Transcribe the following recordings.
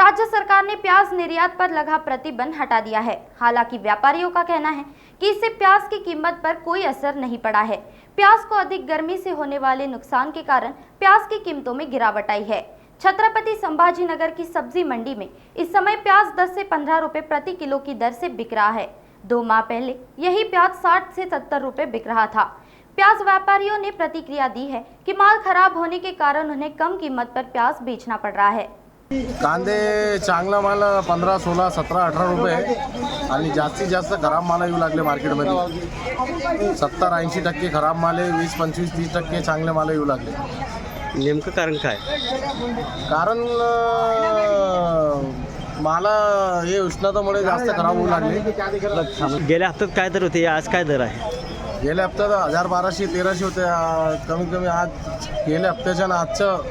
राज्य सरकार ने प्याज निर्यात पर लगा प्रतिबंध हटा दिया है। हालांकि व्यापारियों का कहना है कि इससे प्याज की कीमत पर कोई असर नहीं पड़ा है। प्याज को अधिक गर्मी से होने वाले नुकसान के कारण प्याज की कीमतों में गिरावट आई है। छत्रपति संभाजी नगर की सब्जी मंडी में इस समय प्याज 10 से 15 रुपए प्रति किलो की दर से बिक रहा है। 2 माह पहले यही प्याज 60 से 70 रुपए बिक रहा था। प्याज व्यापारियों ने प्रतिक्रिया दी है कि माल खराब होने के कारण उन्हें कम कीमत पर प्याज बेचना पड़ रहा है। कांदे चांगला माल 15, 16, 17, 18 रुपये आणि जास्तीत जास्त खराब माल येऊ लागले मार्केटमध्ये। 70-80% खराब माल आहे, 20-25-30% चांगले माल येऊ लागले। नेमकं कारण काय? कारण माल हे उष्णतेमुळे जास्त खराब होऊ लागले। गेल्या हप्त्यात काय दर होते, आज काय दर आहे? गेल्या हप्त्यात 1200-1300 होते, कमीत कमी आज गेल्या हप्त्याच्या आजचं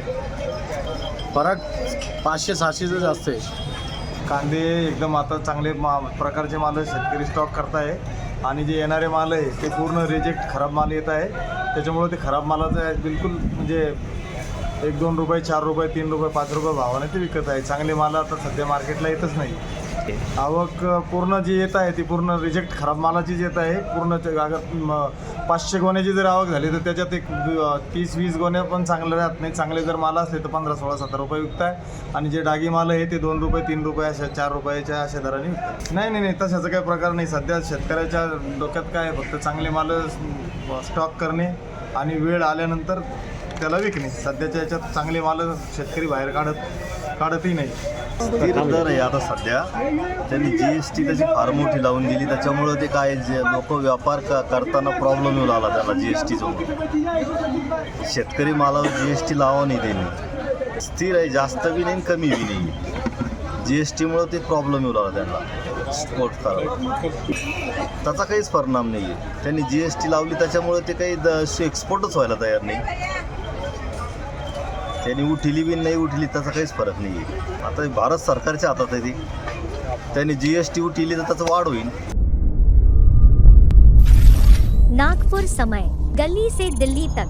फरक 500-600 जास्त आहे। कांदे एकदम आता चांगले प्रकारचे माल शेतकरी स्टॉक करताय आणि जे येणारे माल आहे ते पूर्ण रिजेक्ट खराब माल येत आहे। त्याच्यामुळे ते खराब मालाचं बिलकुल म्हणजे 1-2 रुपये, 4 रुपये, 3 रुपये, 5 रुपये भावाने ते विकत आहे। चांगले माल आता सध्या मार्केटला येतच नाही। आवक पूर्ण जी येत आहे ती पूर्ण रिजेक्ट खराब मालाचीच येत आहे। पूर्ण अगर 500 गोण्याची जर आवक झाली तर त्याच्यात एक 30-20 गोण्या पण चांगले राहत नाही। चांगले जर माल असले तर 15, 16, 17 रुपये विकताय आणि जे डागी माल आहे ते 2 रुपये, 3 रुपये, अशा 4 रुपयाच्या अशा दराने विकतात। नाही तशाचा काही प्रकार नाही। सध्या शेतकऱ्याच्या डोक्यात काय आहे, फक्त चांगले माल स्टॉक करणे आणि वेळ आल्यानंतर त्याला विकणे। सध्याच्या याच्यात चांगले माल शेतकरी बाहेर काढतही नाही। स्थिर दर आहे आता सध्या। त्यांनी GST त्याची फार मोठी लावून दिली, त्याच्यामुळं ते काय जे लोक व्यापार करताना प्रॉब्लेम येऊ लागला त्याला GSTचं। शेतकरी मालावर GST लावा नाही त्यांनी। स्थिर आहे, जास्त बी नाही कमी बी नाही। GSTमुळं ते प्रॉब्लेम येऊ लागला त्यांना एक्सपोर्ट करायला। त्याचा काहीच परिणाम नाही आहे। त्यांनी GST लावली त्याच्यामुळे ते काही एक्सपोर्टच व्हायला तयार नाही। त्यांनी उठली बी नाही उठली त्याचा काहीच फरक नाही आहे। आता भारत सरकारच्या हातात आहे ती। त्यांनी GST उठली तर त्याचं वाढ होईल। नागपुर समय, गली से दिल्ली तक।